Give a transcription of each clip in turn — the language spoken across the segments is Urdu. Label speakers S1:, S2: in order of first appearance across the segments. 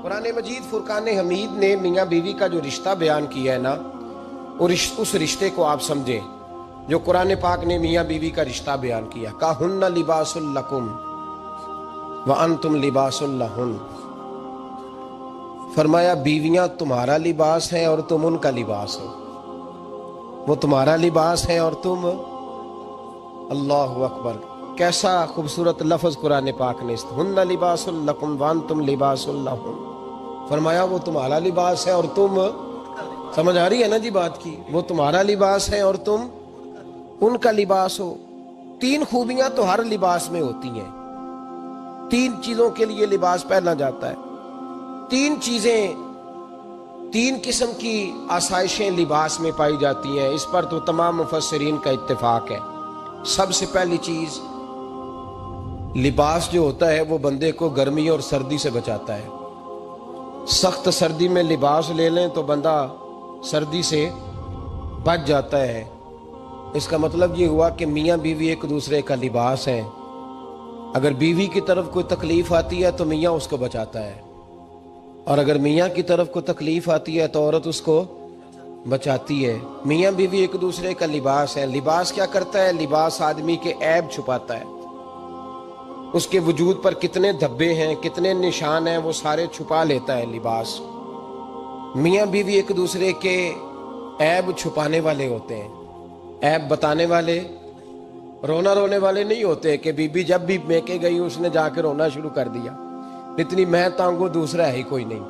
S1: قرآن مجید فرقان حمید نے میاں بیوی کا جو رشتہ بیان کیا ہے نا، اس رشتے کو آپ سمجھیں جو قرآن پاک نے میاں بیوی کا رشتہ بیان کیا۔ کہن لباس لکم وانتم لباس لہن، فرمایا بیویاں تمہارا لباس ہیں اور تم ان کا لباس ہو، وہ تمہارا لباس ہے اور تم، اللہ اکبر، کیسا خوبصورت لفظ قرآن پاک نے، ہن لباس لکم وانتم لباس لہن، فرمایا وہ تمہارا لباس ہے اور تم، سمجھ آ رہی ہے نا جی بات کی، وہ تمہارا لباس ہے اور تم ان کا لباس ہو۔ تین خوبیاں تو ہر لباس میں ہوتی ہیں، تین چیزوں کے لیے لباس پہنا جاتا ہے، تین چیزیں، تین قسم کی آسائشیں لباس میں پائی جاتی ہیں، اس پر تو تمام مفسرین کا اتفاق ہے۔ سب سے پہلی چیز، لباس جو ہوتا ہے وہ بندے کو گرمی اور سردی سے بچاتا ہے۔ سخت سردی میں لباس لے لیں تو بندہ سردی سے بچ جاتا ہے۔ اس کا مطلب یہ ہوا کہ میاں بیوی ایک دوسرے کا لباس ہیں۔ اگر بیوی کی طرف کوئی تکلیف آتی ہے تو میاں اس کو بچاتا ہے، اور اگر میاں کی طرف کوئی تکلیف آتی ہے تو عورت اس کو بچاتی ہے۔ میاں بیوی ایک دوسرے کا لباس ہے۔ لباس کیا کرتا ہے؟ لباس آدمی کے عیب چھپاتا ہے، اس کے وجود پر کتنے دھبے ہیں، کتنے نشان ہیں، وہ سارے چھپا لیتا ہے لباس۔ میاں بیوی ایک دوسرے کے عیب چھپانے والے ہوتے ہیں، عیب بتانے والے، رونا رونے والے نہیں ہوتے کہ بی بی جب بھی میکے گئی اس نے جا کے رونا شروع کر دیا، اتنی میں تانگو دوسرا ہے ہی کوئی نہیں۔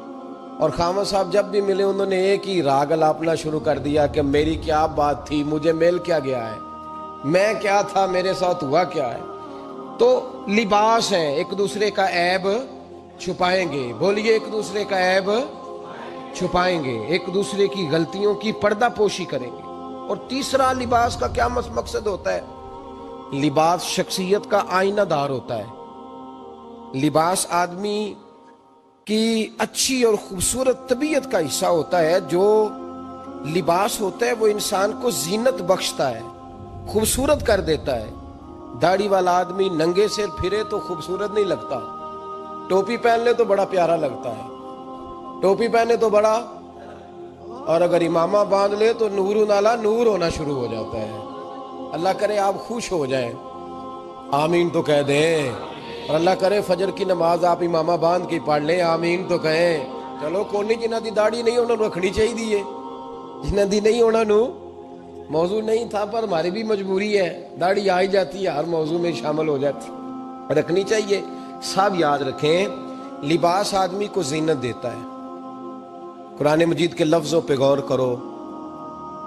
S1: اور خامد صاحب جب بھی ملے انہوں نے ایک ہی راگ الاپنا شروع کر دیا کہ میری کیا بات تھی، مجھے مل کیا گیا ہے، میں کیا تھا، میرے ساتھ ہوا کیا ہے۔ تو لباس ہیں، ایک دوسرے کا عیب چھپائیں گے، بولیے ایک دوسرے کا عیب چھپائیں گے، ایک دوسرے کی غلطیوں کی پردہ پوشی کریں گے۔ اور تیسرا، لباس کا کیا مقصد ہوتا ہے؟ لباس شخصیت کا آئینہ دار ہوتا ہے۔ لباس آدمی کی اچھی اور خوبصورت طبیعت کا حصہ ہوتا ہے۔ جو لباس ہوتا ہے وہ انسان کو زینت بخشتا ہے، خوبصورت کر دیتا ہے۔ داڑھی والا آدمی ننگے سر پھرے تو خوبصورت نہیں لگتا، ٹوپی پہن لے تو بڑا پیارا لگتا ہے، ٹوپی پہنے تو بڑا، اور اگر امامہ باندھ لے تو نور نالا نور ہونا شروع ہو جاتا ہے۔ اللہ کرے آپ خوش ہو جائیں، آمین تو کہہ دیں، اور اللہ کرے فجر کی نماز آپ امامہ باندھ کے پڑھ لیں، آمین تو کہیں۔ چلو کونی جنہ دی داڑھی نہیں انہوں نے رکھنی چاہیے دیئے، جنہ دی نہیں ہونا نو موضوع نہیں تھا، پر ہماری بھی مجبوری ہے، داڑھی آئی جاتی ہے، ہر موضوع میں شامل ہو جاتی، رکھنی چاہیے۔ سب یاد رکھیں، لباس آدمی کو زینت دیتا ہے۔ قرآن مجید کے لفظوں پہ غور کرو،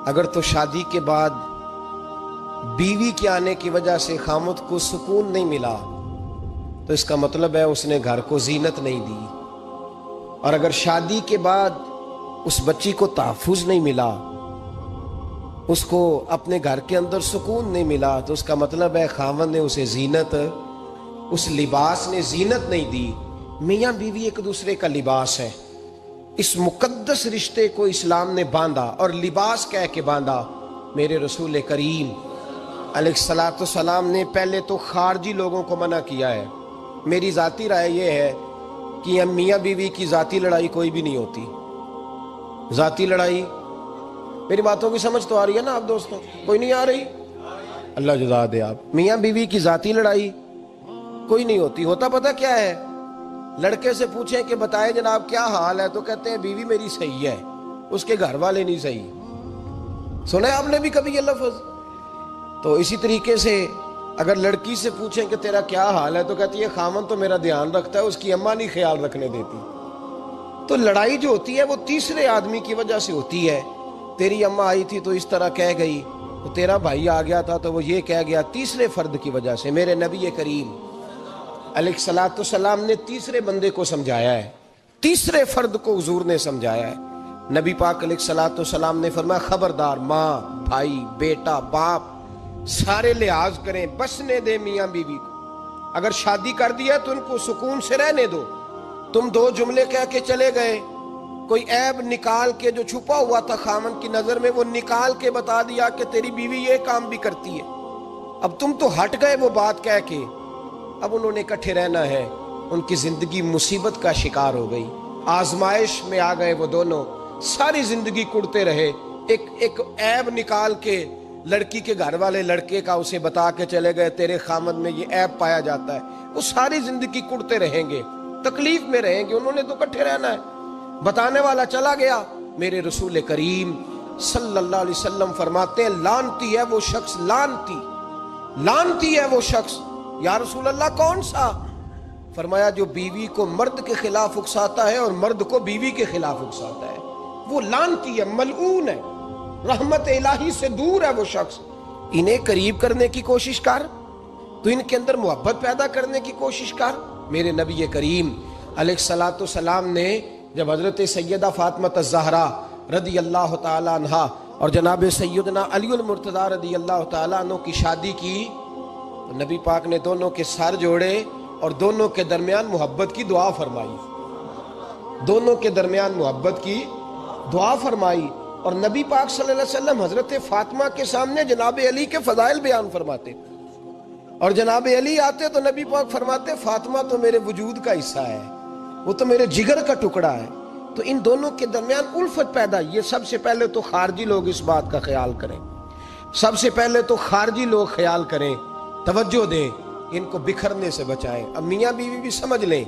S1: اگر تو شادی کے بعد بیوی کے آنے کی وجہ سے خامد کو سکون نہیں ملا تو اس کا مطلب ہے اس نے گھر کو زینت نہیں دی، اور اگر شادی کے بعد اس بچی کو تحفظ نہیں ملا، اس کو اپنے گھر کے اندر سکون نہیں ملا، تو اس کا مطلب ہے خامد نے اسے زینت، اس لباس نے زینت نہیں دی۔ میاں بیوی ایک دوسرے کا لباس ہے۔ اس مقدس رشتے کو اسلام نے باندھا، اور لباس کہہ کے باندھا۔ میرے رسول کریم علیہ السلام نے پہلے تو خارجی لوگوں کو منع کیا ہے۔ میری ذاتی رائے یہ ہے کہ میاں بیوی کی ذاتی لڑائی کوئی بھی نہیں ہوتی، ذاتی لڑائی، میری باتوں کی سمجھ تو آ رہی ہے نا آپ دوستوں؟ کوئی نہیں آ رہی؟ اللہ جزا دے آپ۔ میاں بیوی کی ذاتی لڑائی کوئی نہیں ہوتی۔ ہوتا پتہ کیا ہے؟ لڑکے سے پوچھیں کہ بتائے جناب کیا حال ہے، تو کہتے ہیں بیوی میری صحیح ہے، اس کے گھر والے نہیں صحیح۔ سنا آپ نے بھی کبھی یہ لفظ؟ تو اسی طریقے سے اگر لڑکی سے پوچھیں کہ تیرا کیا حال ہے، تو کہتی ہے خامن تو میرا دھیان رکھتا ہے، اس کی اماں نہیں خیال رکھنے دیتی۔ تو لڑائی جو ہوتی ہے وہ تیسرے آدمی کی وجہ سے ہوتی ہے۔ تیری اماں آئی تھی تو اس طرح کہہ گئی، تو تیرا بھائی آ گیا تھا تو وہ یہ کہہ گیا، تیسرے فرد کی وجہ سے۔ میرے نبی کریم علیہ السلام نے تیسرے بندے کو سمجھایا ہے، تیسرے فرد کو حضور نے سمجھایا ہے۔ نبی پاک علیہ السلام نے فرمایا خبردار، ماں، بھائی، بیٹا، باپ، سارے لحاظ کریں، بسنے دے میاں بیوی کو۔ اگر شادی کر دیا تو ان کو سکون سے رہنے دو۔ تم دو جملے کہہ کے چلے گئے، کوئی عیب نکال کے جو چھپا ہوا تھا خامن کی نظر میں وہ نکال کے بتا دیا کہ تیری بیوی یہ کام بھی کرتی ہے، اب تم تو ہٹ گئے وہ بات کہہ کے، اب انہوں نے اکٹھے رہنا ہے، ان کی زندگی مصیبت کا شکار ہو گئی۔ آزمائش میں آ گئے وہ دونوں، ساری زندگی کڑتے رہے، ایک عیب نکال کے لڑکی کے گھر والے لڑکے کا اسے بتا کے چلے گئے تیرے خامد میں یہ عیب پایا جاتا ہے، وہ ساری زندگی کڑتے رہیں گے، تکلیف میں رہیں گے، انہوں نے تو کٹھے رہنا ہے۔ بتانے والا چلا گیا، میرے رسول کریم صلی اللہ علیہ وسلم فرماتے ہیں لعنتی ہے وہ شخص، لعنتی ہے وہ شخص۔ یا رسول اللہ کون سا؟ فرمایا جو بیوی کو مرد کے خلاف اکساتا ہے اور مرد کو بیوی کے خلاف اکساتا ہے، وہ لعنتی ہے، ملعون ہے، رحمت الہی سے دور ہے وہ شخص۔ انہیں قریب کرنے کی کوشش کر، تو ان کے اندر محبت پیدا کرنے کی کوشش کر۔ میرے نبی کریم علیہ الصلوۃ والسلام نے جب حضرت سیدہ فاطمہ الزہرا رضی اللہ تعالی عنہا اور جناب سیدنا علی المرتضیٰ رضی اللہ تعالی عنہ کی شادی کی تو نبی پاک نے دونوں کے سر جوڑے اور دونوں کے درمیان محبت کی دعا فرمائی، دونوں کے درمیان محبت کی دعا فرمائی۔ اور نبی پاک صلی اللہ علیہ وسلم حضرت فاطمہ کے سامنے جناب علی کے فضائل بیان فرماتے، اور جناب علی آتے تو نبی پاک فرماتے فاطمہ تو میرے وجود کا حصہ ہے، وہ تو میرے جگر کا ٹکڑا ہے۔ تو ان دونوں کے درمیان الفت پیدا، یہ سب سے پہلے تو خارجی لوگ اس بات کا خیال کریں، سب سے پہلے تو خارجی لوگ خیال کریں، توجہ دیں، ان کو بکھرنے سے بچائیں۔ اب میاں بیوی بھی سمجھ لیں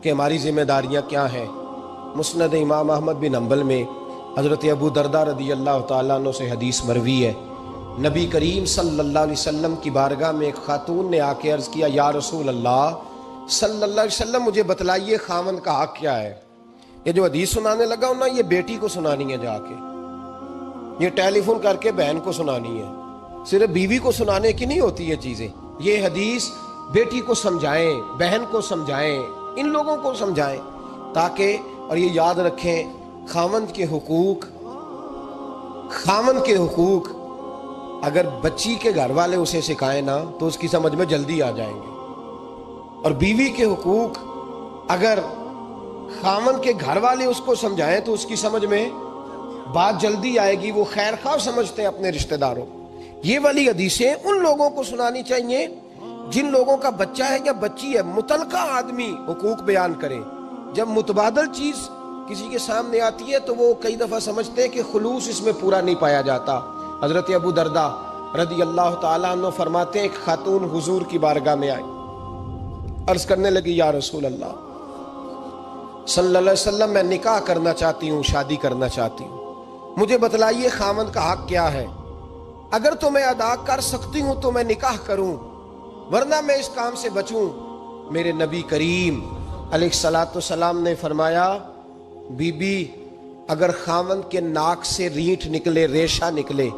S1: کہ ہماری ذمہ داریاں کیا ہیں۔ مسند امام احمد بن حنبل میں حضرت ابو درداء رضی اللہ تعالیٰ عنہ سے حدیث مروی ہے، نبی کریم صلی اللہ علیہ وسلم کی بارگاہ میں ایک خاتون نے آ کے عرض کیا یا رسول اللہ صلی اللہ علیہ وسلم مجھے بتلائیے خاوند کا حق کیا ہے۔ یہ جو حدیث سنانے لگا ہوں نا، یہ بیٹی کو سنانی ہے، جا کے یہ ٹیلی فون کر کے بہن کو سنانی ہے، صرف بیوی کو سنانے کی نہیں ہوتی یہ چیزیں۔ یہ حدیث بیٹی کو سمجھائیں، بہن کو سمجھائیں، ان لوگوں کو سمجھائیں، تاکہ اور یہ یاد رکھیں خاوند کے حقوق اگر بچی کے گھر والے اسے سکھائیں نا تو اس کی سمجھ میں جلدی آ جائیں گے، اور بیوی کے حقوق اگر خاوند کے گھر والے اس کو سمجھائیں تو اس کی سمجھ میں بات جلدی آئے گی، وہ خیر خواہ سمجھتے ہیں اپنے رشتہ داروں۔ یہ والی حدیثیں ان لوگوں کو سنانی چاہیے جن لوگوں کا بچہ ہے یا بچی ہے، متعلقہ آدمی حقوق بیان کرے۔ جب متبادل چیز کسی کے سامنے آتی ہے تو وہ کئی دفعہ سمجھتے ہیں کہ خلوص اس میں پورا نہیں پایا جاتا۔ حضرت ابو درداء رضی اللہ تعالیٰ عنہ فرماتے ہیں ایک خاتون حضور کی بارگاہ میں آئی، عرض کرنے لگی یا رسول اللہ صلی اللہ علیہ وسلم میں نکاح کرنا چاہتی ہوں، شادی کرنا چاہتی ہوں، مجھے بتلائیے خاوند کا حق کیا ہے، اگر تو میں ادا کر سکتی ہوں تو میں نکاح کروں، ورنہ میں اس کام سے بچوں۔ میرے نبی کریم علیہ الصلوۃ والسلام نے فرمایا بی بی اگر خاوند کے ناک سے رینٹ نکلے، ریشہ نکلے